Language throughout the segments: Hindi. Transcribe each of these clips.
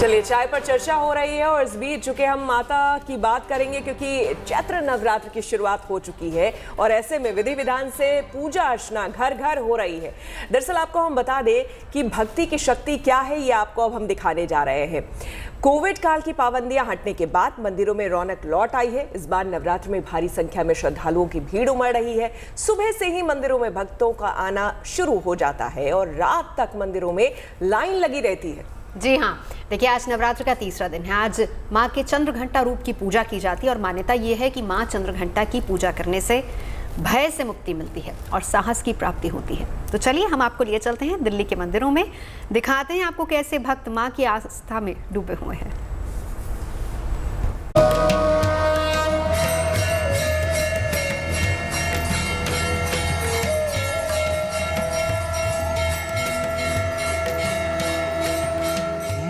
चलिए, चाय पर चर्चा हो रही है और इस बीच चूंकि हम माता की बात करेंगे क्योंकि चैत्र नवरात्र की शुरुआत हो चुकी है और ऐसे में विधि विधान से पूजा अर्चना घर घर हो रही है। दरअसल आपको हम बता दें कि भक्ति की शक्ति क्या है, ये आपको अब हम दिखाने जा रहे हैं। कोविड काल की पाबंदियां हटने के बाद मंदिरों में रौनक लौट आई है। इस बार नवरात्र में भारी संख्या में श्रद्धालुओं की भीड़ उमड़ रही है। सुबह से ही मंदिरों में भक्तों का आना शुरू हो जाता है और रात तक मंदिरों में लाइन लगी रहती है। जी हाँ, देखिए आज नवरात्र का तीसरा दिन है। आज माँ के चंद्रघंटा रूप की पूजा की जाती है और मान्यता ये है कि माँ चंद्रघंटा की पूजा करने से भय से मुक्ति मिलती है और साहस की प्राप्ति होती है। तो चलिए हम आपको लिए चलते हैं दिल्ली के मंदिरों में, दिखाते हैं आपको कैसे भक्त माँ की आस्था में डूबे हुए हैं।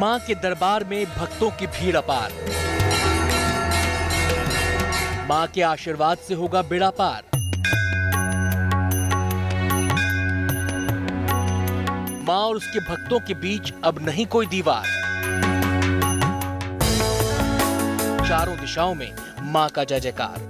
मां के दरबार में भक्तों की भीड़ अपार। मां के आशीर्वाद से होगा बेड़ा पार। मां और उसके भक्तों के बीच अब नहीं कोई दीवार। चारों दिशाओं में मां का जय जयकार।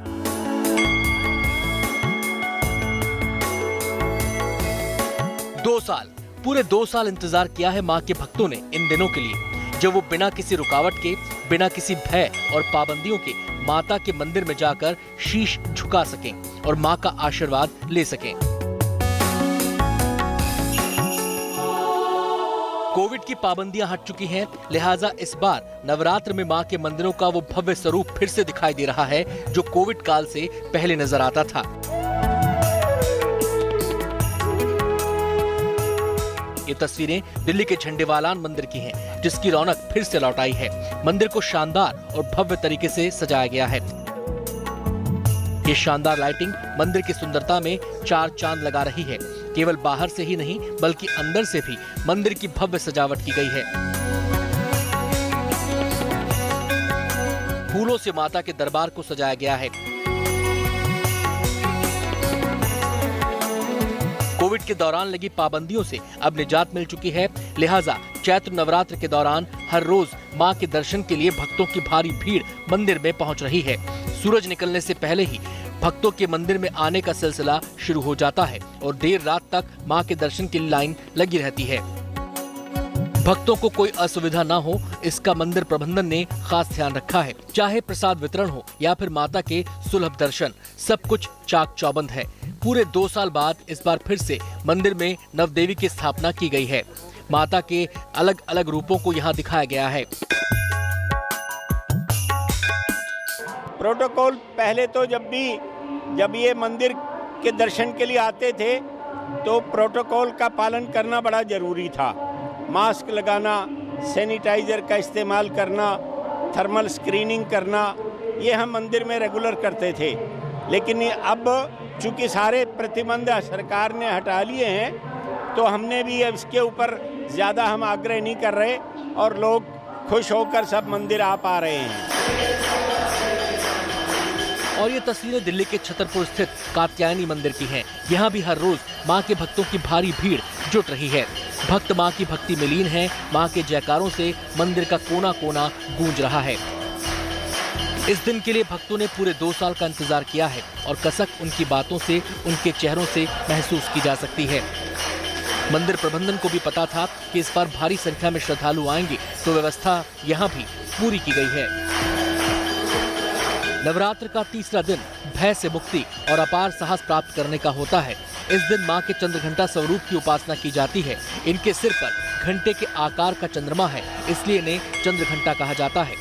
पूरे 2 साल इंतजार किया है मां के भक्तों ने इन दिनों के लिए, जब वो बिना किसी रुकावट के, बिना किसी भय और पाबंदियों के माता के मंदिर में जाकर शीश झुका सकें और मां का आशीर्वाद ले सकें। कोविड की पाबंदियां हट चुकी हैं, लिहाजा इस बार नवरात्र में मां के मंदिरों का वो भव्य स्वरूप फिर से दिखाई दे रहा है जो कोविड काल से पहले नजर आता था। ये तस्वीरें दिल्ली के झंडेवालान मंदिर की हैं, जिसकी रौनक फिर से लौट आई है। मंदिर को शानदार और भव्य तरीके से सजाया गया है। ये शानदार लाइटिंग मंदिर की सुंदरता में 4 चांद लगा रही है। केवल बाहर से ही नहीं बल्कि अंदर से भी मंदिर की भव्य सजावट की गई है। फूलों से माता के दरबार को सजाया गया है। कोविड के दौरान लगी पाबंदियों से अब निजात मिल चुकी है, लिहाजा चैत्र नवरात्र के दौरान हर रोज मां के दर्शन के लिए भक्तों की भारी भीड़ मंदिर में पहुंच रही है। सूरज निकलने से पहले ही भक्तों के मंदिर में आने का सिलसिला शुरू हो जाता है और देर रात तक मां के दर्शन के लिए लाइन लगी रहती है। भक्तों को कोई असुविधा न हो, इसका मंदिर प्रबंधन ने खास ध्यान रखा है। चाहे प्रसाद वितरण हो या फिर माता के सुलभ दर्शन, सब कुछ चाक चौबंद है। पूरे 2 साल बाद इस बार फिर से मंदिर में नवदेवी की स्थापना की गई है। माता के अलग अलग रूपों को यहाँ दिखाया गया है। प्रोटोकॉल पहले तो जब ये मंदिर के दर्शन के लिए आते थे तो प्रोटोकॉल का पालन करना बड़ा जरूरी था। मास्क लगाना, सैनिटाइजर का इस्तेमाल करना, थर्मल स्क्रीनिंग करना, ये हम मंदिर में रेगुलर करते थे। लेकिन अब चूंकि सारे प्रतिबंध सरकार ने हटा लिए हैं तो हमने भी अब इसके ऊपर ज़्यादा हम आग्रह नहीं कर रहे और लोग खुश होकर सब मंदिर आ पा रहे हैं। और ये तस्वीरें दिल्ली के छतरपुर स्थित कात्यायनी मंदिर की हैं। यहाँ भी हर रोज मां के भक्तों की भारी भीड़ जुट रही है। भक्त मां की भक्ति में लीन है। मां के जयकारों से मंदिर का कोना कोना गूंज रहा है। इस दिन के लिए भक्तों ने पूरे 2 साल का इंतजार किया है और कसक उनकी बातों से, उनके चेहरों से महसूस की जा सकती है। मंदिर प्रबंधन को भी पता था कि इस बार भारी संख्या में श्रद्धालु आएंगे, तो व्यवस्था यहाँ भी पूरी की गई है। नवरात्र का तीसरा दिन भय से मुक्ति और अपार साहस प्राप्त करने का होता है। इस दिन मां के चंद्रघंटा स्वरूप की उपासना की जाती है। इनके सिर पर घंटे के आकार का चंद्रमा है, इसलिए इन्हें चंद्रघंटा कहा जाता है।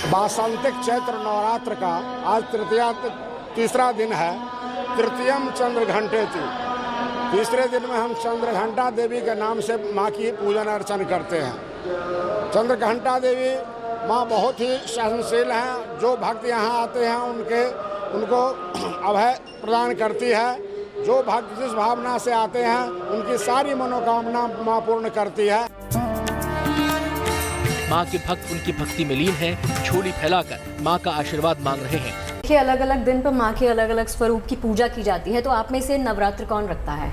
वासंतिक चैत्र नवरात्र का आज तीसरा दिन है। तृतीयम चंद्रघंटे थी। तीसरे दिन में हम चंद्रघंटा देवी के नाम से माँ की पूजन अर्चन करते हैं। चंद्रघंटा देवी माँ बहुत ही सहनशील हैं। जो भक्त यहाँ आते हैं उनको अभय प्रदान करती है। जो भक्त जिस भावना से आते हैं उनकी सारी मनोकामना माँ पूर्ण करती है। मां के भक्त उनकी भक्ति में लीन हैं, झोली फैलाकर मां का आशीर्वाद मांग रहे हैं। देखिए, अलग अलग दिन पर मां के अलग अलग स्वरूप की पूजा की जाती है, तो आप में से नवरात्र कौन रखता है?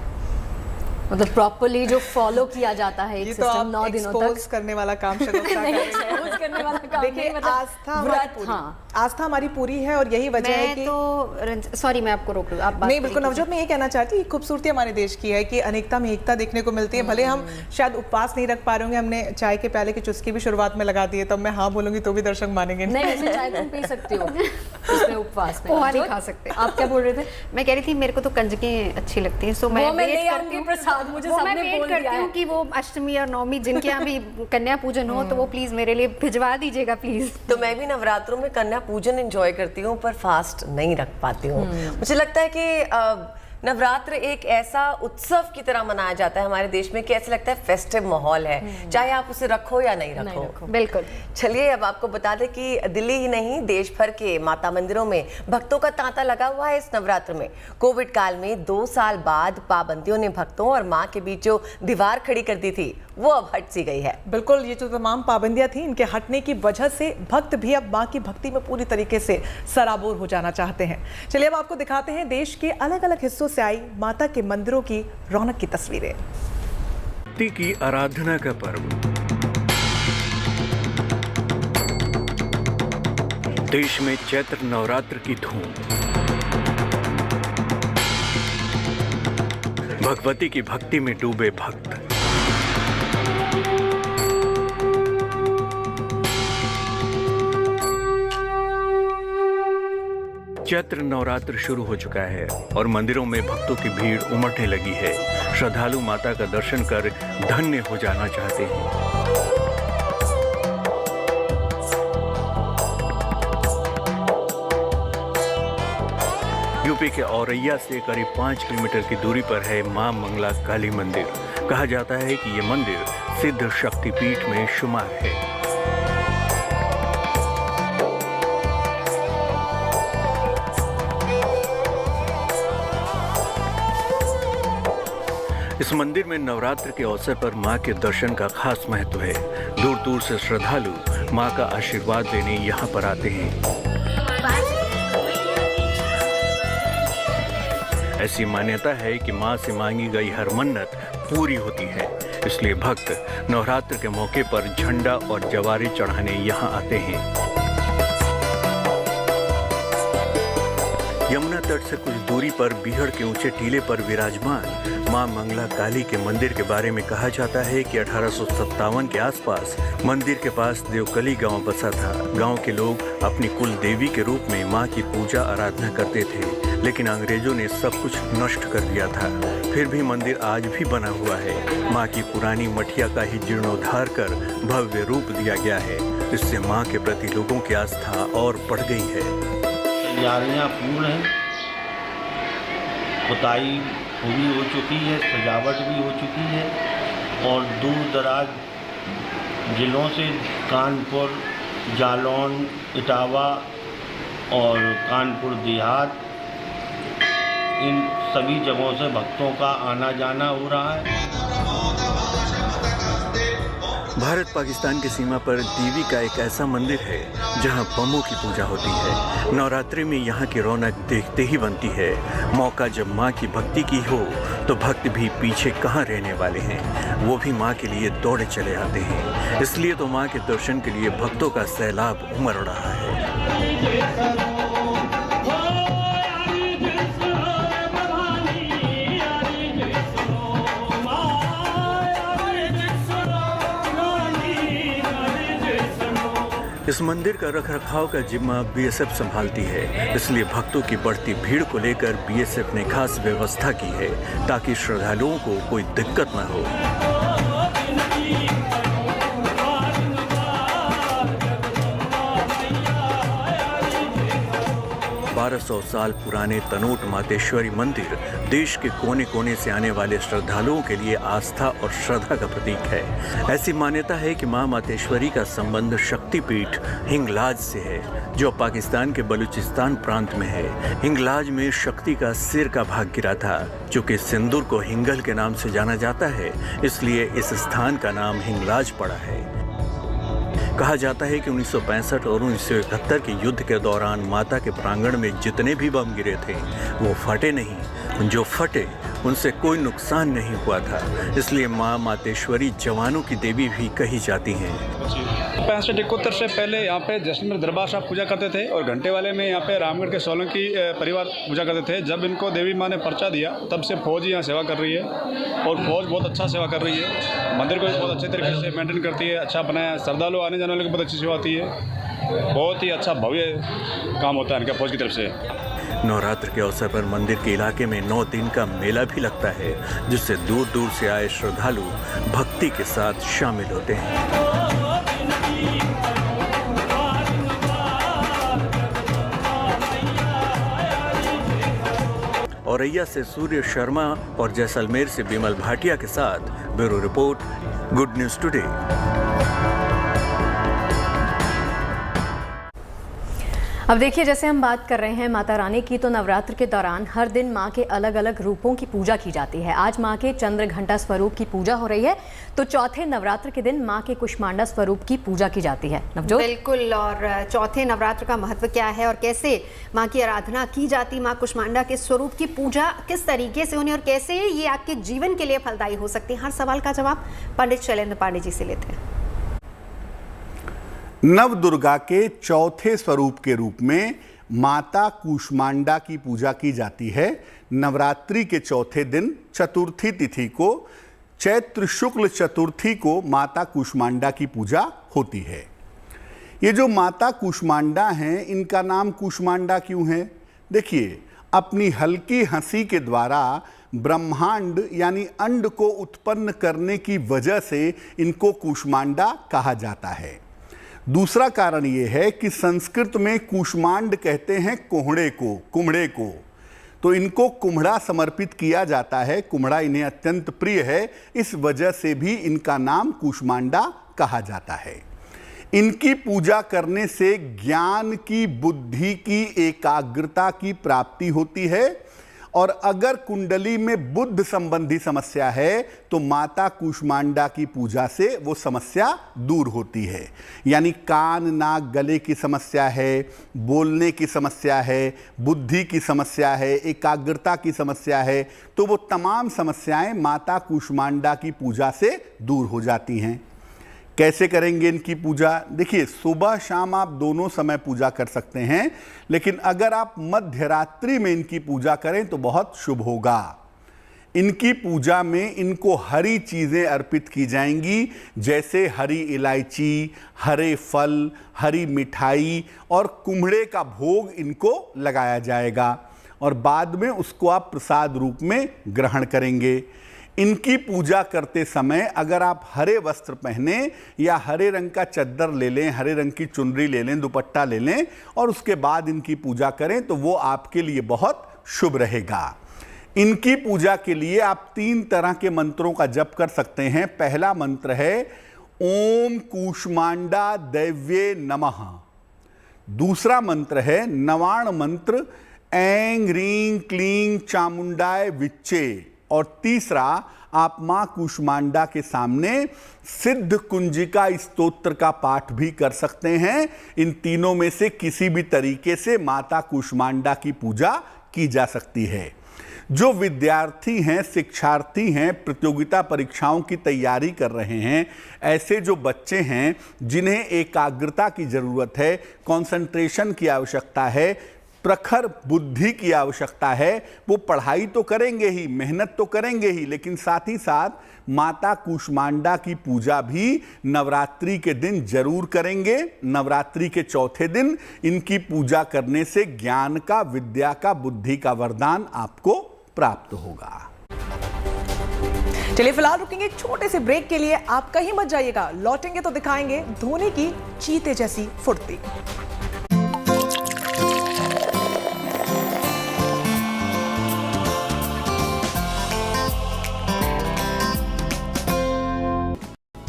मतलब प्रॉपर्ली जो फॉलो किया जाता है एक ये तो सिस्टम 9 आप दिनों तक एक्सपोज करने वाला काम शगुफ्ता कर रहे हैं। expose करने वाला काम देखिए नहीं, मतलब आस्था हमारी पूरी, आस्था हमारी पूरी है और यही वजह है मैं कि तो सॉरी मैं आपको रोक लूँ, आप बात नहीं बिल्कुल करिए। नवजोत, मैं ये कहना चाहती हूँ खूबसूरती हमारे देश की है कि अनेकता में एकता देखने को मिलती है। भले हम शायद उपवास नहीं रख पा रहे होंगे, हमने चाय के प्याले की चुस्की भी शुरुआत में लगा दी है, तो मैं हाँ बोलूंगी तो भी दर्शक मानेंगे नहीं, वैसे चाय तुम पी सकती हो इसमें उपवास में, पोहा नहीं जो- खा सकते। आप क्या बोल रहे थे? मैं कह रही थी मेरे को तो कंजकें अच्छी लगती हैं, सो मैं वो मैं वेट ले करती आऊंगी हूँ प्रसाद, मुझे वो मैं सबने वेट बोल करती दिया हूँ है। कि वो अष्टमी और नवमी जिनके यहाँ भी कन्या पूजन हो तो वो प्लीज मेरे लिए भिजवा दीजिएगा प्लीज। तो मैं भी नवरात्रों में कन्या पूजन एंजॉय करती हूँ पर फास्ट नहीं रख पाती हूँ। मुझे लगता है कि नवरात्र एक ऐसा उत्सव की तरह मनाया जाता है हमारे देश में कि ऐसा लगता है फेस्टिव माहौल है, चाहे आप उसे रखो या नहीं रखो। बिल्कुल। चलिए अब आपको बता दें कि दिल्ली ही नहीं देश भर के माता मंदिरों में भक्तों का तांता लगा हुआ है इस नवरात्र में। कोविड काल में 2 साल बाद पाबंदियों ने भक्तों और मां के बीच जो दीवार खड़ी कर दी थी वो अब हट सी गई है। बिल्कुल, ये जो तमाम पाबंदियां थी इनके हटने की वजह से भक्त भी अब मां की भक्ति में पूरी तरीके से सराबोर हो जाना चाहते हैं। चलिए अब आपको दिखाते हैं देश के अलग अलग हिस्सों से आई माता के मंदिरों की रौनक की तस्वीरें। शक्ति की आराधना का पर्व देश में चैत्र नवरात्र की धूम, भगवती की भक्ति में डूबे भक्त। चैत्र नवरात्र शुरू हो चुका है और मंदिरों में भक्तों की भीड़ उमड़ने लगी है। श्रद्धालु माता का दर्शन कर धन्य हो जाना चाहते हैं। यूपी के औरैया से करीब 5 किलोमीटर की दूरी पर है मां मंगला काली मंदिर। कहा जाता है कि ये मंदिर सिद्ध शक्तिपीठ में शुमार है। इस मंदिर में नवरात्र के अवसर पर मां के दर्शन का खास महत्व है। दूर दूर से श्रद्धालु मां का आशीर्वाद लेने यहाँ पर आते हैं। ऐसी मान्यता है कि मां से मांगी गई हर मन्नत पूरी होती है, इसलिए भक्त नवरात्र के मौके पर झंडा और जवारे चढ़ाने यहाँ आते हैं। यमुना तट से कुछ दूरी पर बीहड़ के ऊंचे टीले पर विराजमान मां मंगला काली के मंदिर के बारे में कहा जाता है कि 1857 के आसपास मंदिर के पास देवकली गांव बसा था। गांव के लोग अपनी कुल देवी के रूप में मां की पूजा आराधना करते थे, लेकिन अंग्रेजों ने सब कुछ नष्ट कर दिया था। फिर भी मंदिर आज भी बना हुआ है। मां की पुरानी मठिया का ही जीर्णोद्धार कर भव्य रूप दिया गया है। इससे मां के प्रति लोगों की आस्था और बढ़ गई है। तैयारियाँ पूर्ण हैं, पुताई पूरी हो चुकी है, सजावट भी हो चुकी है और दूर दराज जिलों से कानपुर, जालौन, इटावा और कानपुर देहात, इन सभी जगहों से भक्तों का आना जाना हो रहा है। भारत पाकिस्तान की सीमा पर देवी का एक ऐसा मंदिर है जहां बमों की पूजा होती है। नवरात्रि में यहाँ की रौनक देखते ही बनती है। मौका जब माँ की भक्ति की हो तो भक्त भी पीछे कहाँ रहने वाले हैं, वो भी माँ के लिए दौड़े चले आते हैं। इसलिए तो माँ के दर्शन के लिए भक्तों का सैलाब उमड़ रहा है। इस मंदिर का रखरखाव का जिम्मा बीएसएफ संभालती है, इसलिए भक्तों की बढ़ती भीड़ को लेकर बीएसएफ ने खास व्यवस्था की है ताकि श्रद्धालुओं को कोई दिक्कत न हो। 1200 साल पुराने तनोट मातेश्वरी मंदिर देश के कोने कोने से आने वाले श्रद्धालुओं के लिए आस्था और श्रद्धा का प्रतीक है। ऐसी मान्यता है कि मां मातेश्वरी का संबंध शक्तिपीठ हिंगलाज से है, जो पाकिस्तान के बलूचिस्तान प्रांत में है। हिंगलाज में शक्ति का सिर का भाग गिरा था, चूंकि सिंदूर को हिंगल के नाम से जाना जाता है, इसलिए इस स्थान का नाम हिंगलाज पड़ा है। कहा जाता है कि 1965 और 1971 के युद्ध के दौरान माता के प्रांगण में जितने भी बम गिरे थे वो फटे नहीं, जो फटे उनसे कोई नुकसान नहीं हुआ था, इसलिए माँ मातेश्वरी जवानों की देवी भी कही जाती हैं। 65-71 से पहले यहाँ पे जैसलमेर दरबार साहब पूजा करते थे और घंटे वाले में यहाँ पे रामगढ़ के सोलंकी परिवार पूजा करते थे। जब इनको देवी माँ ने पर्चा दिया तब से फौज यहाँ सेवा कर रही है और फौज बहुत अच्छा सेवा कर रही है। मंदिर को बहुत अच्छे तरीके से मेंटेन करती है, अच्छा बनाया है। श्रद्धालु आने जाने वाले की बहुत अच्छी सेवा आती है। बहुत ही अच्छा भव्य काम होता है इनका फौज की तरफ से। नवरात्र के अवसर पर मंदिर के इलाके में 9 दिन का मेला भी लगता है, जिससे दूर दूर से आए श्रद्धालु भक्ति के साथ शामिल होते हैं। औरैया से सूर्य शर्मा और जैसलमेर से विमल भाटिया के साथ bureau report, good news today. अब देखिए, जैसे हम बात कर रहे हैं माता रानी की, तो नवरात्र के दौरान हर दिन माँ के अलग अलग रूपों की पूजा की जाती है। आज माँ के चंद्र घंटा स्वरूप की पूजा हो रही है, तो चौथे नवरात्र के दिन माँ के कुष्मांडा स्वरूप की पूजा की जाती है। नवजोत, बिल्कुल। और चौथे नवरात्र का महत्व क्या है और कैसे माँ की आराधना की जाती, माँ कुष्मांडा के स्वरूप की पूजा किस तरीके से होनी और कैसे ये आपके जीवन के लिए फलदायी हो सकती है, हर सवाल का जवाब पंडित शैलेंद्र पांडे जी से लेते हैं। नव दुर्गा के चौथे स्वरूप के रूप में माता कूष्मांडा की पूजा की जाती है। नवरात्रि के चौथे दिन चतुर्थी तिथि को, चैत्र शुक्ल चतुर्थी को माता कूष्मांडा की पूजा होती है। ये जो माता कूष्मांडा हैं, इनका नाम कूष्मांडा क्यों है? देखिए, अपनी हल्की हंसी के द्वारा ब्रह्मांड यानी अंड को उत्पन्न करने की वजह से इनको कूष्मांडा कहा जाता है। दूसरा कारण ये है कि संस्कृत में कूष्मांड कहते हैं कोहड़े को, कुम्हड़े को, तो इनको कुम्हड़ा समर्पित किया जाता है। कुम्हड़ा इन्हें अत्यंत प्रिय है, इस वजह से भी इनका नाम कूष्मांडा कहा जाता है। इनकी पूजा करने से ज्ञान की, बुद्धि की, एकाग्रता की प्राप्ति होती है। और अगर कुंडली में बुद्ध संबंधी समस्या है तो माता कूष्मांडा की पूजा से वो समस्या दूर होती है। यानी कान, नाक, गले की समस्या है, बोलने की समस्या है, बुद्धि की समस्या है, एकाग्रता की समस्या है, तो वो तमाम समस्याएं माता कूष्मांडा की पूजा से दूर हो जाती हैं। कैसे करेंगे इनकी पूजा? देखिए, सुबह शाम आप दोनों समय पूजा कर सकते हैं, लेकिन अगर आप मध्य रात्रि में इनकी पूजा करें तो बहुत शुभ होगा। इनकी पूजा में इनको हरी चीज़ें अर्पित की जाएंगी, जैसे हरी इलायची, हरे फल, हरी मिठाई और कुम्हड़े का भोग इनको लगाया जाएगा और बाद में उसको आप प्रसाद रूप में ग्रहण करेंगे। इनकी पूजा करते समय अगर आप हरे वस्त्र पहने या हरे रंग का चद्दर ले लें, हरे रंग की चुनरी ले लें, दुपट्टा ले लें और उसके बाद इनकी पूजा करें तो वो आपके लिए बहुत शुभ रहेगा। इनकी पूजा के लिए आप 3 तरह के मंत्रों का जप कर सकते हैं। पहला मंत्र है ओम कूष्मांडा दैव्ये नमः। दूसरा मंत्र है नवाण मंत्र ऐं ह्रीं क्लीं चामुंडाय विच्चे। और तीसरा, आप माँ कूष्मांडा के सामने सिद्ध कुंजिका स्तोत्र का पाठ भी कर सकते हैं। इन तीनों में से किसी भी तरीके से माता कूष्मांडा की पूजा की जा सकती है। जो विद्यार्थी हैं, शिक्षार्थी हैं, प्रतियोगिता परीक्षाओं की तैयारी कर रहे हैं, ऐसे जो बच्चे हैं जिन्हें एकाग्रता की ज़रूरत है, कंसंट्रेशन की आवश्यकता है, प्रखर बुद्धि की आवश्यकता है, वो पढ़ाई तो करेंगे ही, मेहनत तो करेंगे ही, लेकिन साथ ही साथ माता कूष्मांडा की पूजा भी नवरात्रि के दिन जरूर करेंगे। नवरात्रि के चौथे दिन इनकी पूजा करने से ज्ञान का, विद्या का, बुद्धि का वरदान आपको प्राप्त होगा। चलिए फिलहाल रुकेंगे एक छोटे से ब्रेक के लिए, आप कहीं मत जाइएगा। लौटेंगे तो दिखाएंगे धोनी की चीते जैसी फुर्ती।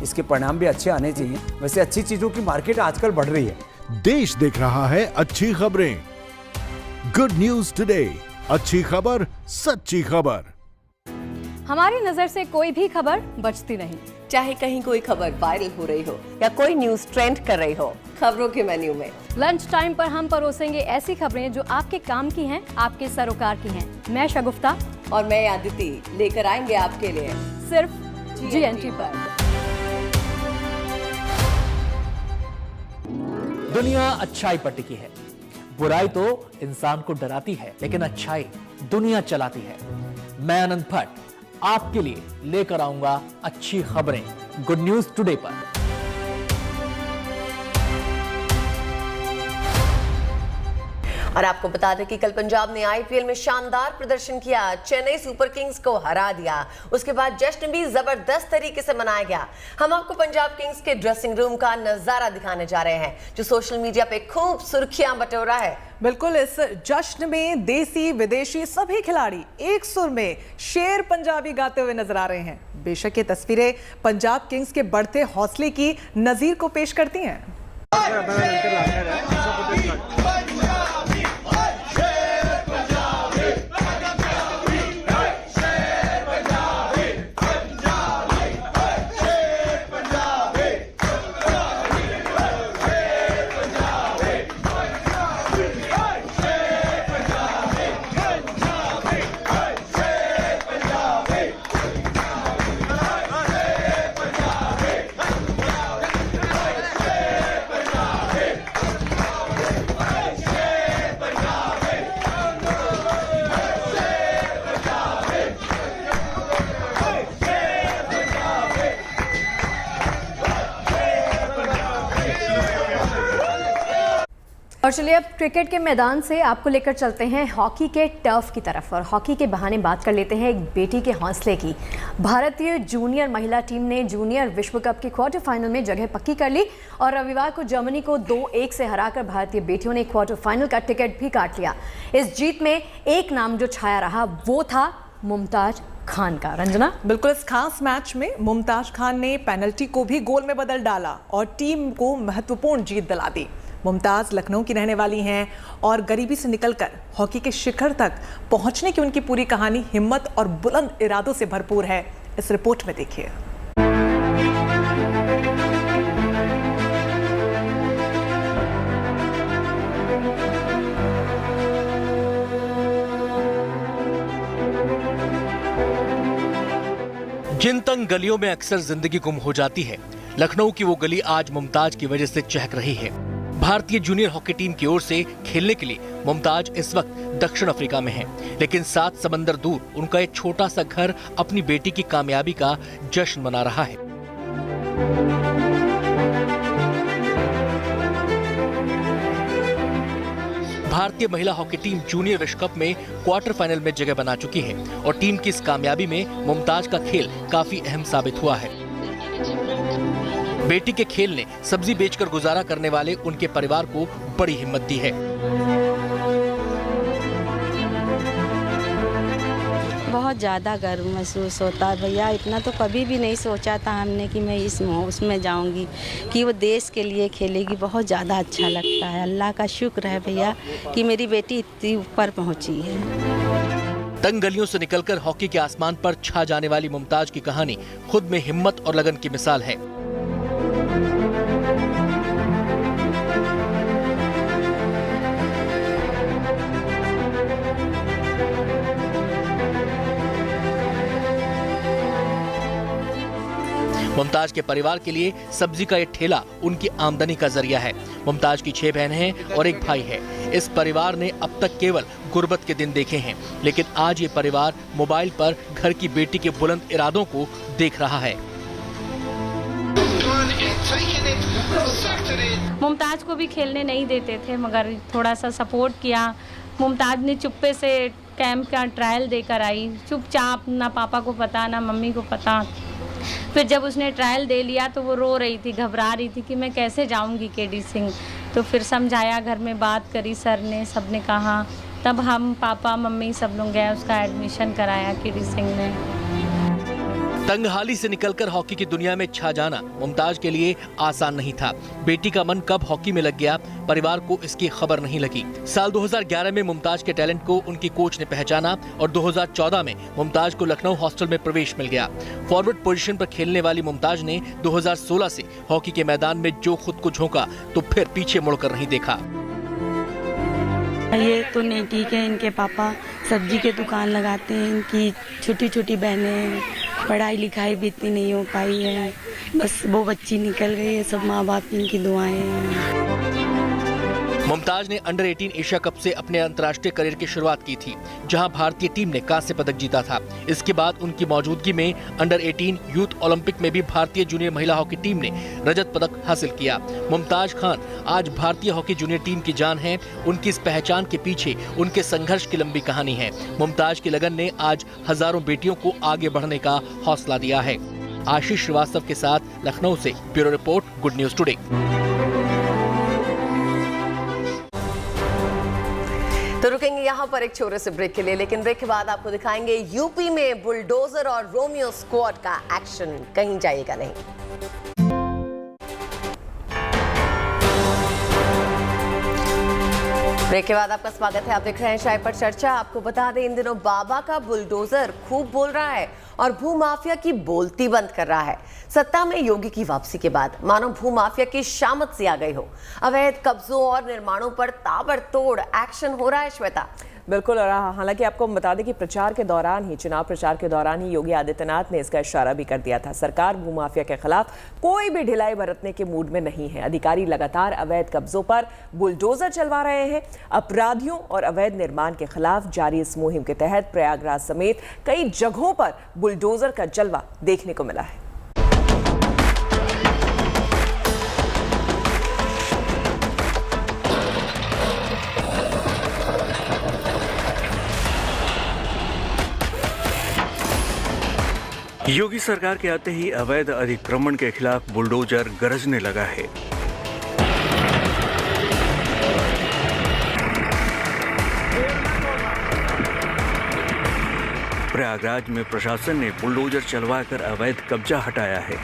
इसके परिणाम भी अच्छे आने चाहिए। वैसे अच्छी चीजों की मार्केट आजकल बढ़ रही है। देश देख रहा है अच्छी खबरें। गुड न्यूज टुडे, अच्छी खबर, सच्ची खबर। हमारी नजर से कोई भी खबर बचती नहीं, चाहे कहीं कोई खबर वायरल हो रही हो या कोई न्यूज ट्रेंड कर रही हो। खबरों के मेन्यू में लंच टाइम पर हम परोसेंगे ऐसी खबरें जो आपके काम की हैं, आपके सरोकार की हैं। मैं शगुफ्ता और मैं आदिति लेकर आएंगे आपके लिए सिर्फ GNT पर। दुनिया अच्छाई पर टिकी है। बुराई तो इंसान को डराती है, लेकिन अच्छाई दुनिया चलाती है। मैं अनंत भट्ट आपके लिए लेकर आऊंगा अच्छी खबरें गुड न्यूज टुडे पर। और आपको बता दें कि कल पंजाब ने IPL में शानदार प्रदर्शन किया, चेन्नई सुपर किंग्स को हरा दिया। उसके बाद जश्न भी जबरदस्त तरीके से मनाया गया। हम आपको पंजाब किंग्स के ड्रेसिंग रूम का नजारा दिखाने जा रहे हैं, जो सोशल मीडिया पे खूब सुर्खियां बटोरा है। बिल्कुल, इस जश्न में देसी विदेशी सभी खिलाड़ी एक सुर में शेर पंजाबी गाते हुए नजर आ रहे हैं। बेशक ये तस्वीरें पंजाब किंग्स के बढ़ते हौसले की नजीर को पेश करती हैं। और चलिए अब क्रिकेट के मैदान से आपको लेकर चलते हैं हॉकी के टर्फ की तरफ। और हॉकी के बहाने बात कर लेते हैं एक बेटी के हौसले की। भारतीय जूनियर महिला टीम ने जूनियर विश्व कप के क्वार्टर फाइनल में जगह पक्की कर ली और रविवार को जर्मनी को 2-1 से हराकर भारतीय बेटियों ने क्वार्टर फाइनल का टिकट भी काट लिया। इस जीत में एक नाम जो छाया रहा वो था मुमताज खान का। रंजना, बिल्कुल, इस खास मैच में मुमताज खान ने पेनल्टी को भी गोल में बदल डाला और टीम को महत्वपूर्ण जीत दिला दी। मुमताज लखनऊ की रहने वाली हैं और गरीबी से निकलकर हॉकी के शिखर तक पहुंचने की उनकी पूरी कहानी हिम्मत और बुलंद इरादों से भरपूर है। इस रिपोर्ट में देखिए। जिन तंग गलियों में अक्सर जिंदगी गुम हो जाती है, लखनऊ की वो गली आज मुमताज की वजह से चहक रही है। भारतीय जूनियर हॉकी टीम की ओर से खेलने के लिए मुमताज इस वक्त दक्षिण अफ्रीका में है, लेकिन 7 समंदर दूर उनका एक छोटा सा घर अपनी बेटी की कामयाबी का जश्न मना रहा है। भारतीय महिला हॉकी टीम जूनियर विश्व कप में क्वार्टर फाइनल में जगह बना चुकी है और टीम की इस कामयाबी में मुमताज का खेल काफी अहम साबित हुआ है। बेटी के खेल ने सब्जी बेचकर गुजारा करने वाले उनके परिवार को बड़ी हिम्मत दी है। बहुत ज़्यादा गर्व महसूस होता है भैया। इतना तो कभी भी नहीं सोचा था हमने कि मैं उसमें जाऊंगी, कि वो देश के लिए खेलेगी। बहुत ज़्यादा अच्छा लगता है। अल्लाह का शुक्र है भैया कि मेरी बेटी इतनी ऊपर पहुंची है। तंग गलियों से निकलकर हॉकी के आसमान पर छा जाने वाली मुमताज की कहानी खुद में हिम्मत और लगन की मिसाल है। मुमताज के परिवार के लिए सब्जी का ये ठेला उनकी आमदनी का जरिया है। मुमताज की 6 बहनें हैं और एक भाई है। इस परिवार ने अब तक केवल गुर्बत के दिन देखे हैं, लेकिन आज ये परिवार मोबाइल पर घर की बेटी के बुलंद इरादों को देख रहा है। मुमताज को भी खेलने नहीं देते थे, मगर थोड़ा सा सपोर्ट किया। मुमताज ने चुप्पे से कैंप का ट्रायल देकर आई, चुपचाप, ना पापा को पता ना मम्मी को पता। फिर जब उसने ट्रायल दे लिया तो वो रो रही थी, घबरा रही थी कि मैं कैसे जाऊंगी केडी सिंह। तो फिर समझाया, घर में बात करी सर ने, सब ने कहा, तब हम पापा मम्मी सब लोग गए, उसका एडमिशन कराया केडी सिंह ने। तंगहाली से निकलकर हॉकी की दुनिया में छा जाना मुमताज के लिए आसान नहीं था। बेटी का मन कब हॉकी में लग गया, परिवार को इसकी खबर नहीं लगी। साल 2011 में मुमताज के टैलेंट को उनकी कोच ने पहचाना और 2014 में मुमताज को लखनऊ हॉस्टल में प्रवेश मिल गया। फॉरवर्ड पोजीशन पर खेलने वाली मुमताज ने 2016 से हॉकी के मैदान में जो खुद को झोंका तो फिर पीछे मुड़कर नहीं देखा। ये तो नहीं ठीक है, इनके पापा सब्जी के दुकान लगाते हैं। इनकी छोटी छोटी बहनें, पढ़ाई लिखाई भी इतनी नहीं हो पाई है, बस वो बच्ची निकल गई है। सब माँ बाप की इनकी दुआएं हैं। मुमताज ने अंडर 18 एशिया कप से अपने अंतर्राष्ट्रीय करियर की शुरुआत की थी, जहां भारतीय टीम ने कांस्य पदक जीता था। इसके बाद उनकी मौजूदगी में अंडर 18 यूथ ओलंपिक में भी भारतीय जूनियर महिला हॉकी टीम ने रजत पदक हासिल किया। मुमताज खान आज भारतीय हॉकी जूनियर टीम की जान है। उनकी इस पहचान के पीछे उनके संघर्ष की लंबी कहानी है। मुमताज की लगन ने आज हजारों बेटियों को आगे बढ़ने का हौसला दिया है। आशीष श्रीवास्तव के साथ लखनऊ से bureau report, good news today. तो रुकेंगे यहाँ पर एक छोटे से ब्रेक के लिए, लेकिन ब्रेक के बाद आपको दिखाएंगे यूपी में बुलडोजर और रोमियो स्क्वाड का एक्शन। कहीं जाइएगा नहीं। ब्रेक के बाद आपका स्वागत है। आप देख रहे हैं चाय पर चर्चा। आपको बता दें, इन दिनों बाबा का बुलडोजर खूब बोल रहा है और भूमाफिया की बोलती बंद कर रहा है। सत्ता में योगी की वापसी के बाद मानो भूमाफिया की शामत सी आ गई हो। अवैध कब्जों और निर्माणों पर ताबड़तोड़ एक्शन हो रहा है। श्वेता, बिल्कुल। और हालांकि आपको हम बता दें कि प्रचार के दौरान ही, चुनाव प्रचार के दौरान ही योगी आदित्यनाथ ने इसका इशारा भी कर दिया था। सरकार भूमाफिया के खिलाफ कोई भी ढिलाई बरतने के मूड में नहीं है। अधिकारी लगातार अवैध कब्जों पर बुलडोजर चलवा रहे हैं। अपराधियों और अवैध निर्माण के खिलाफ जारी इस मुहिम के तहत प्रयागराज समेत कई जगहों पर बुलडोजर का जलवा देखने को मिला है। योगी सरकार के आते ही अवैध अतिक्रमण के खिलाफ बुलडोजर गरजने लगा है। प्रयागराज में प्रशासन ने बुलडोजर चलवाकर अवैध कब्जा हटाया है।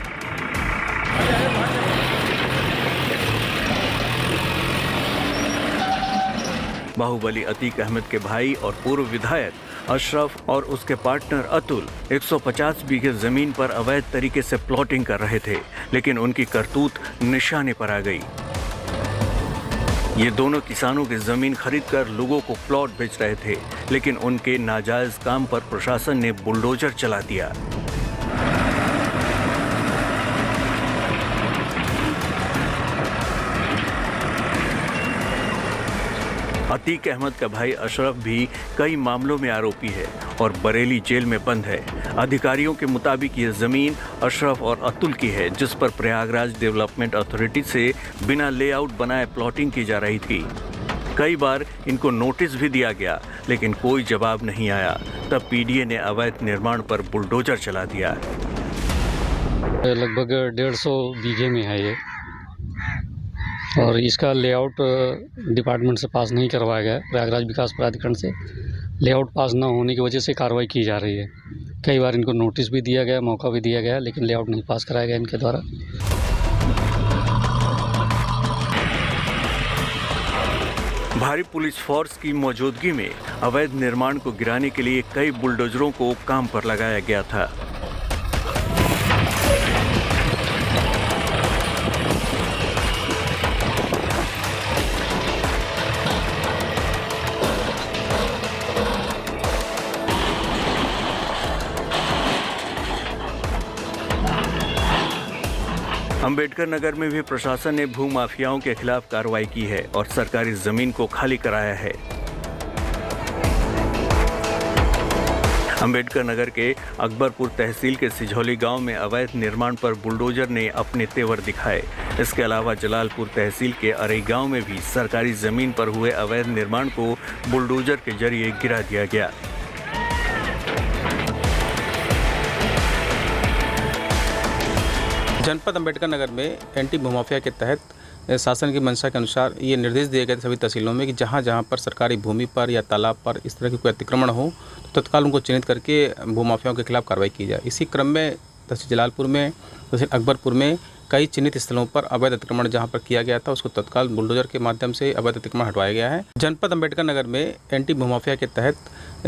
बाहुबली अतीक अहमद के भाई और पूर्व विधायक अशरफ और उसके पार्टनर अतुल 150 बीघे जमीन पर अवैध तरीके से प्लॉटिंग कर रहे थे, लेकिन उनकी करतूत निशाने पर आ गई। ये दोनों किसानों की जमीन खरीदकर लोगों को प्लॉट बेच रहे थे, लेकिन उनके नाजायज काम पर प्रशासन ने बुलडोजर चला दिया। अतीक अहमद का भाई अशरफ भी कई मामलों में आरोपी है और बरेली जेल में बंद है। अधिकारियों के मुताबिक ये जमीन अशरफ और अतुल की है, जिस पर प्रयागराज डेवलपमेंट अथॉरिटी से बिना लेआउट बनाए प्लॉटिंग की जा रही थी। कई बार इनको नोटिस भी दिया गया, लेकिन कोई जवाब नहीं आया। तब पीडीए ने अवैध निर्माण पर बुलडोजर चला दिया। लगभग 150 बीघे में है ये, और इसका लेआउट डिपार्टमेंट से पास नहीं करवाया गया। प्रयागराज विकास प्राधिकरण से लेआउट पास न होने की वजह से कार्रवाई की जा रही है। कई बार इनको नोटिस भी दिया गया, मौका भी दिया गया, लेकिन लेआउट नहीं पास कराया गया इनके द्वारा। भारी पुलिस फोर्स की मौजूदगी में अवैध निर्माण को गिराने के लिए कई बुलडोजरों को काम पर लगाया गया था। अंबेडकर नगर में भी प्रशासन ने भूमाफियाओं के खिलाफ कार्रवाई की है और सरकारी जमीन को खाली कराया है। अंबेडकर नगर के अकबरपुर तहसील के सिझौली गांव में अवैध निर्माण पर बुलडोजर ने अपने तेवर दिखाए। इसके अलावा जलालपुर तहसील के अरई गांव में भी सरकारी जमीन पर हुए अवैध निर्माण को बुलडोजर के जरिए गिरा दिया गया। जनपद अंबेडकर नगर में एंटी भूमाफिया के तहत शासन की मंशा के अनुसार ये निर्देश दिए गए थे सभी तहसीलों में कि जहाँ जहाँ पर सरकारी भूमि पर या तालाब पर इस तरह की कोई अतिक्रमण हो तो तत्काल उनको चिन्हित करके भूमाफियाओं के खिलाफ कार्रवाई की जाए। इसी क्रम में तहसील जलालपुर में, तहसील अकबरपुर में कई चिन्हित स्थलों पर अवैध अतिक्रमण जहां पर किया गया था उसको तत्काल बुलडोजर के माध्यम से अवैध अतिक्रमण हटवाया गया है। जनपद अंबेडकर नगर में एंटी भूमाफिया के तहत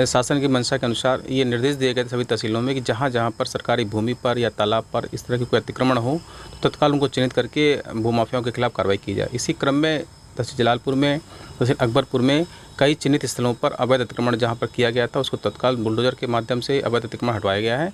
शासन की मंशा के अनुसार ये निर्देश दिए गए थे सभी तहसीलों में कि जहां जहां पर सरकारी भूमि पर या तालाब पर इस तरह की कोई अतिक्रमण हो तो तत्काल उनको चिन्हित करके भूमाफियाओं के खिलाफ कार्रवाई की जाए। इसी क्रम में तहसील जलालपुर में, तहसील अकबरपुर में कई चिन्हित स्थलों पर अवैध अतिक्रमण जहां पर किया गया था उसको तत्काल बुलडोजर के माध्यम से अवैध अतिक्रमण हटवाया गया है।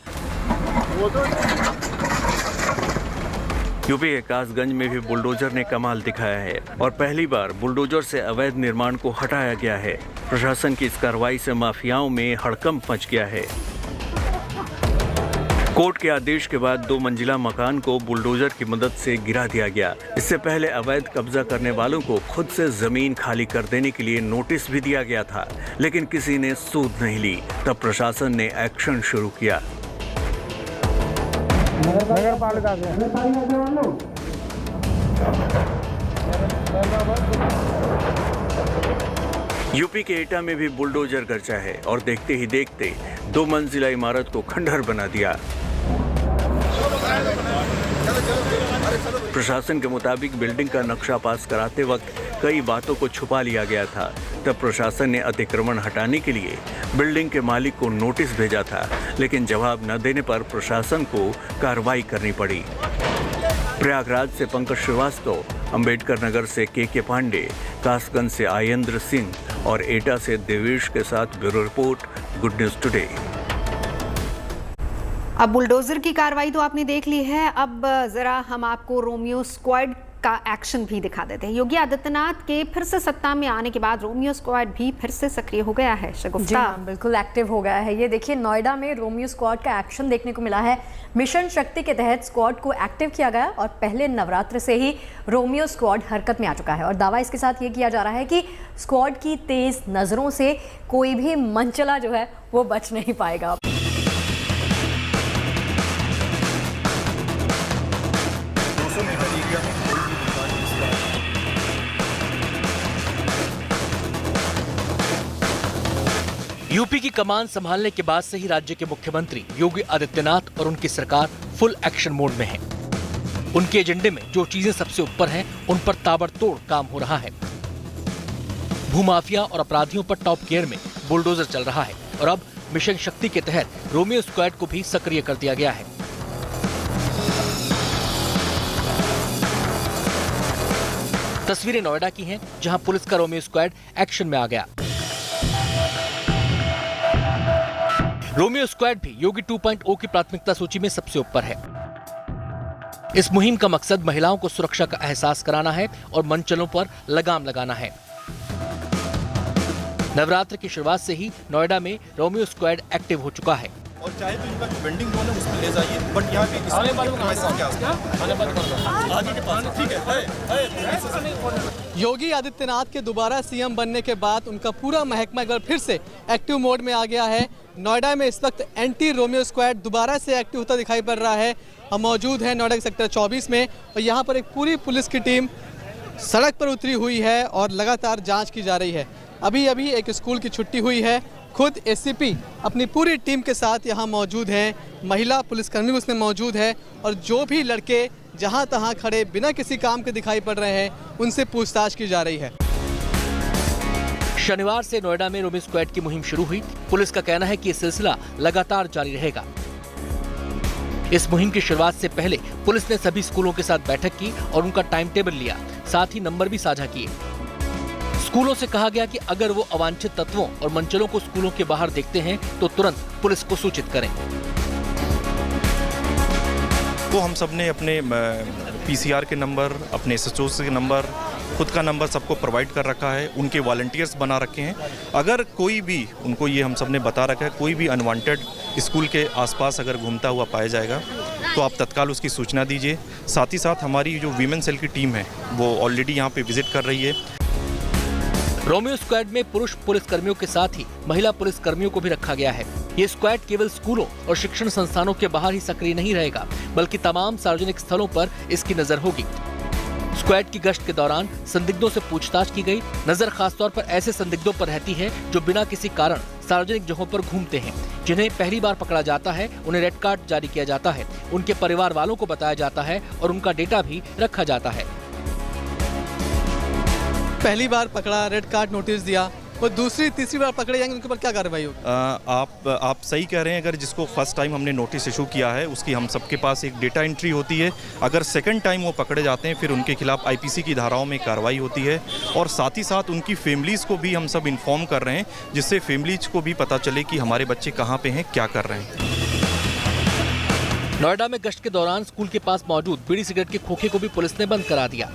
यूपी के कासगंज में भी बुलडोजर ने कमाल दिखाया है और पहली बार बुलडोजर से अवैध निर्माण को हटाया गया है। प्रशासन की इस कार्रवाई से माफियाओं में हड़कंप मच गया है। कोर्ट के आदेश के बाद 2 मंजिला मकान को बुलडोजर की मदद से गिरा दिया गया। इससे पहले अवैध कब्जा करने वालों को खुद से जमीन खाली कर देने के लिए नोटिस भी दिया गया था, लेकिन किसी ने सूद नहीं ली। तब प्रशासन ने एक्शन शुरू किया। यूपी के एटा में भी बुलडोजर गरजा है और देखते ही देखते 2 मंजिला इमारत को खंडहर बना दिया। प्रशासन के मुताबिक बिल्डिंग का नक्शा पास कराते वक्त कई बातों को छुपा लिया गया था। तब प्रशासन ने अतिक्रमण हटाने के लिए बिल्डिंग के मालिक को नोटिस भेजा था, लेकिन जवाब न देने पर प्रशासन को कार्रवाई करनी पड़ी। प्रयागराज से पंकज श्रीवास्तव, अंबेडकर नगर से के पांडे, कासगंज से आयेंद्र सिंह और एटा से देवेश के साथ bureau report, good news today. अब बुलडोजर की कार्रवाई तो आपने देख ली है, अब जरा हम आपको रोमियो स्क्वाड का एक्शन भी दिखा देते हैं। योगी आदित्यनाथ के फिर से सत्ता में आने के बाद रोमियो स्क्वाड भी फिर से सक्रिय हो गया है। जी हाँ, बिल्कुल एक्टिव हो गया है। ये देखिए, नोएडा में रोमियो स्क्वाड का एक्शन देखने को मिला है। मिशन शक्ति के तहत स्क्वाड को एक्टिव किया गया और पहले नवरात्र से ही रोमियो स्क्वाड हरकत में आ चुका है और दावा इसके साथ ये किया जा रहा है कि स्क्वाड की तेज नजरों से कोई भी मनचला जो है वो बच नहीं पाएगा। यूपी की कमान संभालने के बाद से ही राज्य के मुख्यमंत्री योगी आदित्यनाथ और उनकी सरकार फुल एक्शन मोड में है। उनके एजेंडे में जो चीजें सबसे ऊपर हैं, उन पर ताबड़तोड़ काम हो रहा है। भूमाफिया और अपराधियों पर टॉप गियर में बुलडोजर चल रहा है और अब मिशन शक्ति के तहत रोमियो स्क्वाड को भी सक्रिय कर दिया गया है। तस्वीरें नोएडा की हैं, जहां पुलिस का रोमियो स्क्वाड एक्शन में आ गया। रोमियो स्क्वाड भी योगी 2.0 की प्राथमिकता सूची में सबसे ऊपर है। इस मुहिम का मकसद महिलाओं को सुरक्षा का एहसास कराना है और मनचलों पर लगाम लगाना है। नवरात्र की शुरुआत से ही नोएडा में रोमियो स्क्वाड एक्टिव हो चुका है। और चाहे तो इनका वेंडिंग जोन है उसमें ले जाइए, बट यहाँ पे आगे के पास ठीक है। योगी आदित्यनाथ के दोबारा सीएम बनने के बाद उनका पूरा महकमा एक बार फिर से एक्टिव मोड में आ गया है। नोएडा में इस वक्त एंटी रोमियो स्क्वाड दोबारा से एक्टिव होता दिखाई पड़ रहा है। हम मौजूद हैं नोएडा के सेक्टर 24 में और यहाँ पर एक पूरी पुलिस की टीम सड़क पर उतरी हुई है और लगातार जांच की जा रही है। अभी अभी एक स्कूल की छुट्टी हुई है। खुद एसीपी अपनी पूरी टीम के साथ यहाँ मौजूद हैं। महिला पुलिसकर्मी उसमें मौजूद है और जो भी लड़के जहाँ तहाँ खड़े बिना किसी काम के दिखाई पड़ रहे हैं, उनसे पूछताछ की जा रही है। शनिवार से नोएडा में रोमियो स्क्वाड की मुहिम शुरू हुई। पुलिस का कहना है कि ये सिलसिला लगातार जारी रहेगा। इस मुहिम की शुरुआत से पहले पुलिस ने सभी स्कूलों के साथ बैठक की और उनका टाइम टेबल लिया, साथ ही नंबर भी साझा किए। स्कूलों से कहा गया कि अगर वो अवांछित तत्वों और मनचलों को स्कूलों के बाहर देखते हैं तो तुरंत पुलिस को सूचित करें। तो हम सब ने अपने पीसीआर के नंबर, अपने एसएचओ के नंबर, खुद का नंबर सबको प्रोवाइड कर रखा है। उनके वॉलंटियर्स बना रखे हैं। अगर कोई भी, उनको ये हम सब ने बता रखा है, कोई भी अनवांटेड स्कूल के आसपास अगर घूमता हुआ पाया जाएगा तो आप तत्काल उसकी सूचना दीजिए। साथ ही साथ हमारी जो वीमेन सेल की टीम है वो ऑलरेडी यहाँ पे विजिट कर रही है। रोमियो स्क्वाड में पुरुष पुलिसकर्मियों के साथ ही महिला पुलिसकर्मियों को भी रखा गया है। ये स्क्वाड केवल स्कूलों और शिक्षण संस्थानों के बाहर ही सक्रिय नहीं रहेगा, बल्कि तमाम सार्वजनिक स्थलों पर इसकी नजर होगी। स्क्वाड की गश्त के दौरान संदिग्धों से पूछताछ की गई। नजर खासतौर पर ऐसे संदिग्धों पर रहती है जो बिना किसी कारण सार्वजनिक जगहों पर घूमते हैं। जिन्हें पहली बार पकड़ा जाता है उन्हें रेड कार्ड जारी किया जाता है, उनके परिवार वालों को बताया जाता है और उनका डेटा भी रखा जाता है। पहली बार पकड़ा, रेड कार्ड नोटिस दिया, वो दूसरी तीसरी बार पकड़े जाएंगे, उनके ऊपर क्या कार्रवाई होगी? आप सही कह रहे हैं। अगर जिसको फर्स्ट टाइम हमने नोटिस इशू किया है उसकी हम सबके पास एक डेटा एंट्री होती है। अगर सेकंड टाइम वो पकड़े जाते हैं फिर उनके खिलाफ आईपीसी की धाराओं में कार्रवाई होती है और साथ ही साथ उनकी फैमिलीज़ को भी हम सब इन्फॉर्म कर रहे हैं, जिससे फैमिलीज को भी पता चले कि हमारे बच्चे कहाँ पे हैं, क्या कर रहे हैं। नोएडा में गश्त के दौरान स्कूल के पास मौजूद बीड़ी सिगरेट के खोखे को भी पुलिस ने बंद करा दिया।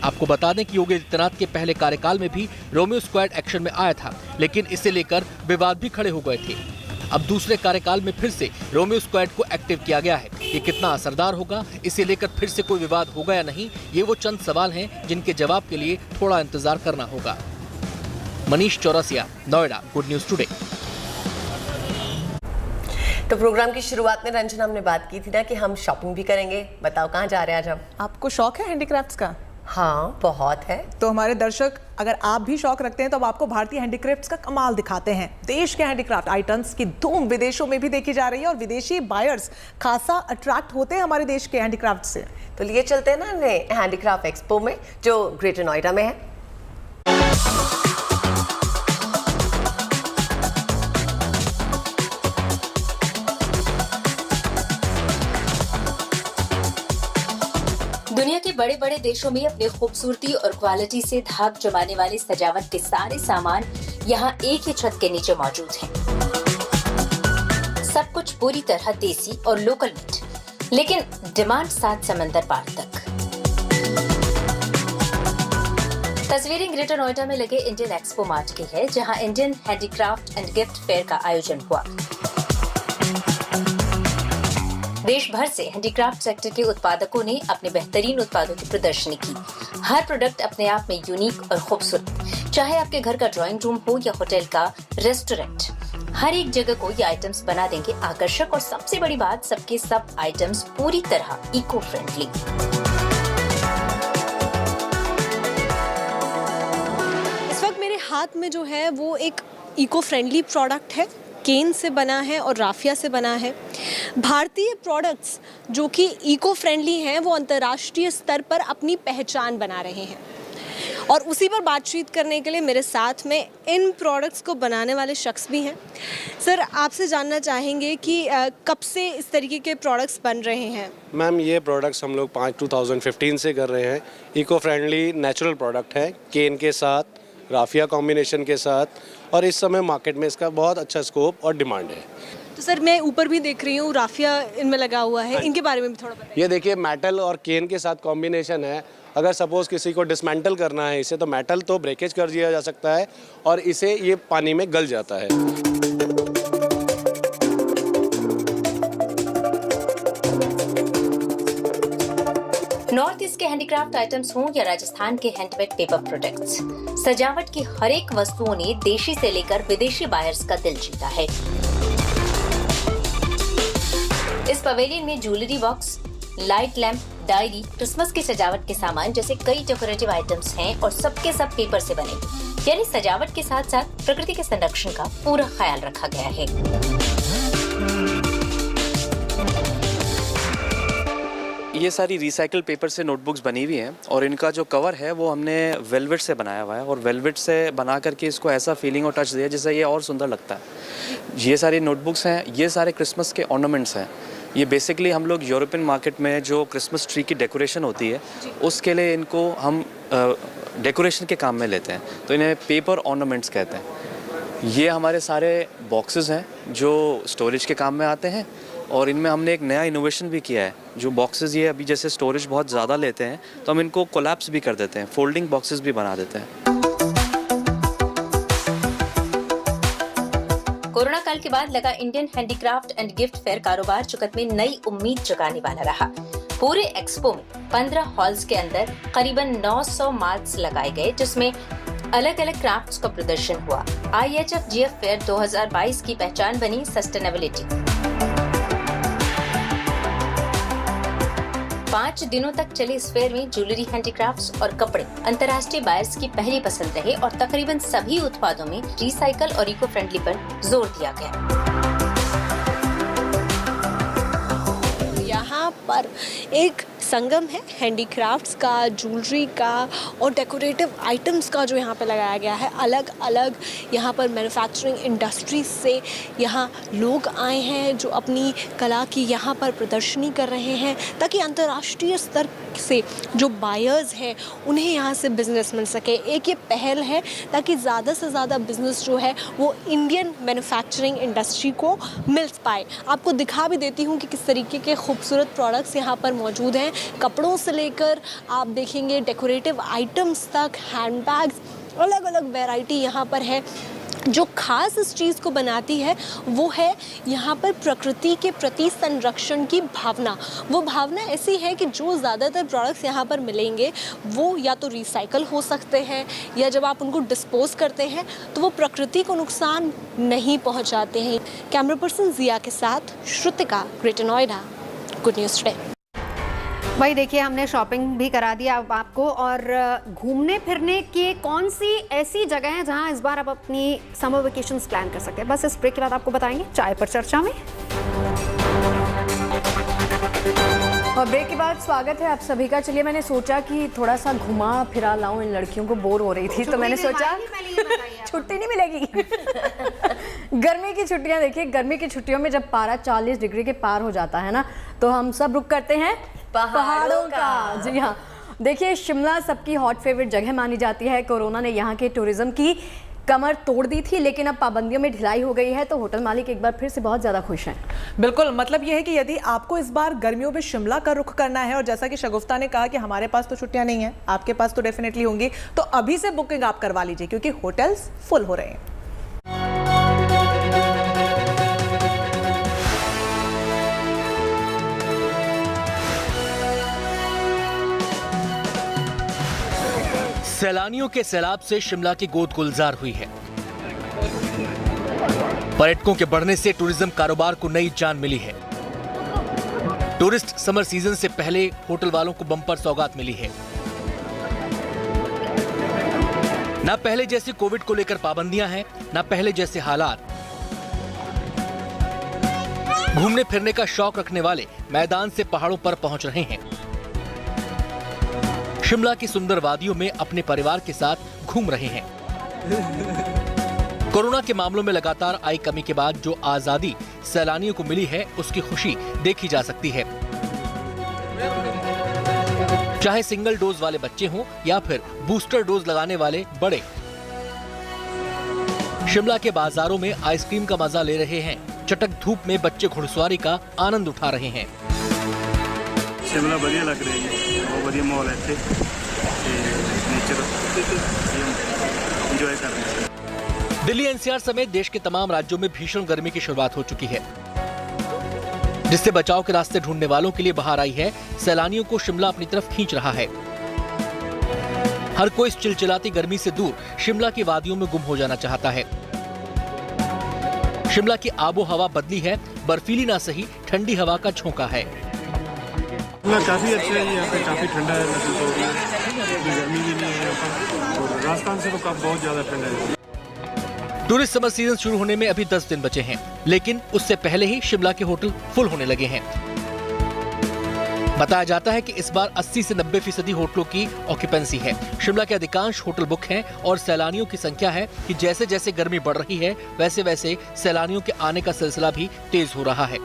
आपको बता दें कि योगी आदित्यनाथ के पहले कार्यकाल में भी रोमियो स्क्वाड एक्शन में आया था, लेकिन इसे लेकर विवाद भी खड़े हो गए थे। अब दूसरे कार्यकाल में फिर से रोमियो स्क्वाड को एक्टिव किया गया है। ये कितना असरदार होगा, इसे लेकर फिर से कोई विवाद होगा या नहीं, ये वो चंद सवाल हैं जिनके जवाब के लिए थोड़ा इंतजार करना होगा। Manish Chaurasia, Noida, good news today. तो प्रोग्राम की शुरुआत में रंजन हमने बात की थी ना कि हम शॉपिंग भी करेंगे। बताओ कहाँ जा रहे हैं आज हम? आपको शौक है हैंडीक्राफ्ट्स का? हाँ, बहुत है। तो हमारे दर्शक, अगर आप भी शौक रखते हैं तो अब आपको भारतीय हैंडीक्राफ्ट्स का कमाल दिखाते हैं। देश के हैंडीक्राफ्ट आइटम्स की धूम विदेशों में भी देखी जा रही है और विदेशी बायर्स खासा अट्रैक्ट होते हैं हमारे देश के हैंडीक्राफ्ट से। तो लिए चलते हैं ना हैंडीक्राफ्ट एक्सपो में, जो ग्रेटर नोएडा में है। दुनिया के बड़े बड़े देशों में अपनी खूबसूरती और क्वालिटी से धाक जमाने वाले सजावट के सारे सामान यहाँ एक ही छत के नीचे मौजूद हैं। सब कुछ पूरी तरह देसी और लोकल मेड, लेकिन डिमांड 7 समंदर पार तक। तस्वीरें ग्रेटर नोएडा में लगे इंडियन एक्सपो मार्ट की है, जहाँ Indian handicraft and gift fair का आयोजन हुआ। देश भर से हैंडीक्राफ्ट सेक्टर के उत्पादकों ने अपने बेहतरीन उत्पादों की प्रदर्शनी की। हर प्रोडक्ट अपने आप में यूनिक और खूबसूरत, चाहे आपके घर का ड्राइंग रूम हो या होटल का रेस्टोरेंट, हर एक जगह को ये आइटम्स बना देंगे आकर्षक। और सबसे बड़ी बात, सबके सब आइटम्स पूरी तरह इको फ्रेंडली। इस वक्त मेरे हाथ में जो है वो एक इको फ्रेंडली प्रोडक्ट है, केन से बना है और राफिया से बना है। भारतीय प्रोडक्ट्स जो कि इको फ्रेंडली हैं वो अंतर्राष्ट्रीय स्तर पर अपनी पहचान बना रहे हैं, और उसी पर बातचीत करने के लिए मेरे साथ में इन प्रोडक्ट्स को बनाने वाले शख्स भी हैं। सर, आपसे जानना चाहेंगे कि कब से इस तरीके के प्रोडक्ट्स बन रहे हैं? मैम, ये प्रोडक्ट्स हम लोग 2015 से कर रहे हैं। इको फ्रेंडली नेचुरल प्रोडक्ट है, केन के साथ, राफिया कॉम्बिनेशन के साथ, और इस समय मार्केट में इसका बहुत अच्छा स्कोप और डिमांड है। तो सर, मैं ऊपर भी देख रही हूँ राफिया इनमें लगा हुआ है, इनके बारे में भी थोड़ा बताइए। ये देखिए, मेटल और केन के साथ कॉम्बिनेशन है। अगर सपोज किसी को डिसमेंटल करना है इसे, तो मेटल तो ब्रेकेज कर दिया जा सकता है और इसे ये पानी में गल जाता है। नॉर्थ ईस्ट के हैंडीक्राफ्ट आइटम्स हों या राजस्थान के हैंडमेड पेपर प्रोडक्ट्स, सजावट की हर एक वस्तुओं ने देशी से लेकर विदेशी बायर्स का दिल जीता है। इस पवेलियन में jewellery box, light lamp, diary, Christmas की सजावट के सामान जैसे कई डेकोरेटिव आइटम्स हैं और सबके सब पेपर से बने, यानी सजावट के साथ साथ प्रकृति के संरक्षण का पूरा ख्याल रखा गया है। ये सारी रिसाइकल पेपर से नोटबुक्स बनी हुई हैं और इनका जो कवर है वो हमने वेलवेट से बनाया हुआ है और वेलवेट से बना करके इसको ऐसा फीलिंग और टच दिया जिससे ये और सुंदर लगता है। ये सारी नोटबुक्स हैं, ये सारे क्रिसमस के ऑर्नामेंट्स हैं। ये बेसिकली हम लोग यूरोपियन मार्केट में जो क्रिसमस ट्री की डेकोरेशन होती है उसके लिए इनको हम डेकोरेशन के काम में लेते हैं, तो इन्हें पेपर ऑर्नामेंट्स कहते हैं। ये हमारे सारे बॉक्सेस हैं जो स्टोरेज के काम में आते हैं और इनमें हमने एक नया इनोवेशन भी किया है। जो बॉक्सेस ये अभी जैसे स्टोरेज बहुत ज़्यादा लेते हैं तो हम इनको कोलैप्स भी कर देते हैं, फोल्डिंग बॉक्सेस भी बना देते हैं। कोरोना काल के बाद लगा Indian handicraft and gift fair कारोबार चुकत में नई उम्मीद जगाने वाला रहा। पूरे एक्सपो में 15 हॉल्स के अंदर करीबन 900 मार्क्स लगाए गए, जिसमें अलग अलग क्राफ्ट्स का प्रदर्शन हुआ। IHF-GF फेयर 2022 की पहचान बनी सस्टेनेबिलिटी। 5 दिनों तक चले इस फेयर में ज्वेलरी, हैंडीक्राफ्ट्स और कपड़े अंतर्राष्ट्रीय बायर्स की पहली पसंद रहे और तकरीबन सभी उत्पादों में रिसाइकल और इको फ्रेंडली पर जोर दिया गया। यहाँ पर एक संगम है हैंडीक्राफ्ट्स का, ज्वेलरी का और डेकोरेटिव आइटम्स का जो यहाँ पे लगाया गया है। अलग अलग यहाँ पर मैन्युफैक्चरिंग इंडस्ट्रीज से यहाँ लोग आए हैं जो अपनी कला की यहाँ पर प्रदर्शनी कर रहे हैं, ताकि अंतर्राष्ट्रीय स्तर से जो बायर्स हैं उन्हें यहाँ से बिजनेस मिल सके। एक ये पहल है ताकि ज़्यादा से ज़्यादा बिजनेस जो है वो इंडियन मैन्युफैक्चरिंग इंडस्ट्री को मिल पाए। आपको दिखा भी देती हूँ कि किस तरीके के खूबसूरत प्रोडक्ट्स यहाँ पर मौजूद हैं। कपड़ों से लेकर आप देखेंगे डेकोरेटिव आइटम्स तक, हैंडबैग्स, अलग अलग वैरायटी यहाँ पर है। जो खास इस चीज़ को बनाती है वो है यहाँ पर प्रकृति के प्रति संरक्षण की भावना। वो भावना ऐसी है कि जो ज़्यादातर प्रोडक्ट्स यहाँ पर मिलेंगे वो या तो रिसाइकल हो सकते हैं या जब आप उनको डिस्पोज करते हैं तो वो प्रकृति को नुकसान नहीं पहुँचाते हैं। कैमरा पर्सन जिया के साथ Shrutika, greater Noida, good news today. वही देखिए, हमने शॉपिंग भी करा दिया अब आपको, और घूमने फिरने की कौन सी ऐसी जगह है जहां इस बार आप अपनी समर वेकेशंस प्लान कर सकते हैं, बस इस ब्रेक के बाद आपको बताएंगे चाय पर चर्चा में। और ब्रेक के बाद स्वागत है आप सभी का। चलिए, मैंने सोचा कि थोड़ा सा घुमा फिरा लाऊं, इन लड़कियों को बोर हो रही थी तो मैंने सोचा छुट्टी नहीं मिलेगी। गर्मी की छुट्टियां, देखिए गर्मी की छुट्टियों में जब पारा 40 डिग्री के पार हो जाता है ना, तो हम सब रुक करते हैं पहाड़ों का। जी हाँ, देखिए शिमला सबकी हॉट फेवरेट जगह मानी जाती है। कोरोना ने यहाँ के टूरिज्म की कमर तोड़ दी थी, लेकिन अब पाबंदियों में ढिलाई हो गई है तो होटल मालिक एक बार फिर से बहुत ज़्यादा खुश हैं। बिल्कुल, मतलब यह है कि यदि आपको इस बार गर्मियों में शिमला का रुख करना है, और जैसा कि शगुफ्ता ने कहा कि हमारे पास तो छुट्टियां नहीं है, आपके पास तो डेफिनेटली होंगी, तो अभी से बुकिंग आप करवा लीजिए क्योंकि होटल्स फुल हो रहे हैं। सैलानियों के सैलाब से शिमला की गोद गुलजार हुई है। पर्यटकों के बढ़ने से टूरिज्म कारोबार को नई जान मिली है। टूरिस्ट समर सीजन से पहले होटल वालों को बम्पर सौगात मिली है। ना पहले जैसी कोविड को लेकर पाबंदियां हैं, ना पहले जैसे हालात। घूमने फिरने का शौक रखने वाले मैदान से पहाड़ों पर पहुंच रहे हैं। शिमला की सुंदर वादियों में अपने परिवार के साथ घूम रहे हैं। कोरोना के मामलों में लगातार आई कमी के बाद जो आजादी सैलानियों को मिली है, उसकी खुशी देखी जा सकती है। चाहे सिंगल डोज वाले बच्चे हों या फिर बूस्टर डोज लगाने वाले बड़े। शिमला के बाजारों में आइसक्रीम का मजा ले रहे हैं। चटक धूप में बच्चे घुड़सवारी का आनंद उठा रहे हैं। शिमला बढ़िया लग रही है, बहुत बढ़िया माहौल है, नेचर एंजॉय कर रहे हैं। दिल्ली एनसीआर समेत देश के तमाम राज्यों में भीषण गर्मी की शुरुआत हो चुकी है, जिससे बचाव के रास्ते ढूंढने वालों के लिए बहार आई है। सैलानियों को शिमला अपनी तरफ खींच रहा है। हर कोई इस चिलचिलाती गर्मी से दूर शिमला की वादियों में गुम हो जाना चाहता है। शिमला की आबो हवा बदली है, बर्फीली ना सही ठंडी हवा का झोंका है। काफी अच्छा है, यहाँ पे काफी ठंडा है, गर्मी भी नहीं है यहाँ पर, और राजस्थान से तो बहुत ज्यादा ठंडा है। टूरिस्ट समर सीजन शुरू होने में अभी 10 दिन बचे हैं, लेकिन उससे पहले ही शिमला के होटल फुल होने लगे हैं। बताया जाता है कि इस बार 80 से 90% होटलों की ऑक्यूपेंसी है। शिमला के अधिकांश होटल बुक हैं और सैलानियों की संख्या है कि जैसे जैसे गर्मी बढ़ रही है, वैसे वैसे सैलानियों के आने का सिलसिला भी तेज हो रहा है।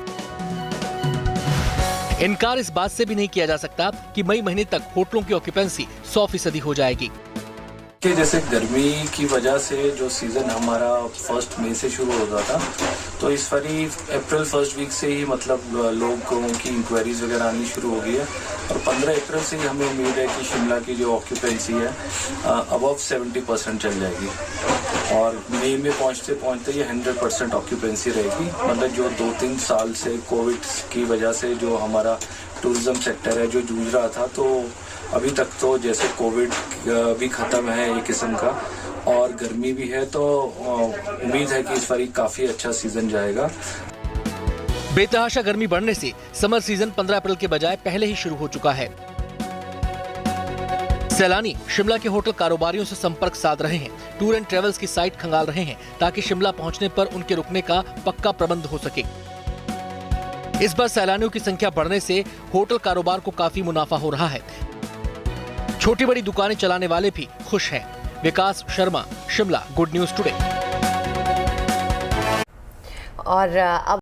इनकार इस बात से भी नहीं किया जा सकता कि मई महीने तक होटलों की ऑक्यूपेंसी 100% हो जाएगी। कि जैसे गर्मी की वजह से जो सीज़न हमारा 1 मई से शुरू होता था, तो इस बारी अप्रैल 1 वीक से ही मतलब लोगों की इंक्वायरीज वगैरह आनी शुरू हो गई है, और 15 अप्रैल से ही हमें उम्मीद है कि शिमला की जो ऑक्यूपेंसी है अबव 70% चल जाएगी, और मई में पहुंचते पहुंचते ये 100% ऑक्यूपेंसी रहेगी। मतलब जो 2-3 साल से कोविड की वजह से जो हमारा टूरिज्म सेक्टर है जो जूझ रहा था, तो अभी तक तो जैसे कोविड भी ख़त्म है एक किस्म का, और गर्मी भी है, तो उम्मीद है कि इस बार काफ़ी अच्छा सीजन जाएगा। बेतहाशा गर्मी बढ़ने से समर सीजन 15 अप्रैल के बजाय पहले ही शुरू हो चुका है। सैलानी शिमला के होटल कारोबारियों से संपर्क साध रहे हैं। टूर एंड ट्रेवल्स की साइट खंगाल रहे हैं ताकि शिमला पहुंचने पर उनके रुकने का पक्का प्रबंध हो सके। इस बार सैलानियों की संख्या बढ़ने से होटल कारोबार को काफी मुनाफा हो रहा है। छोटी बड़ी दुकानें चलाने वाले भी खुश हैं। Vikas Sharma, Shimla, good news today. और अब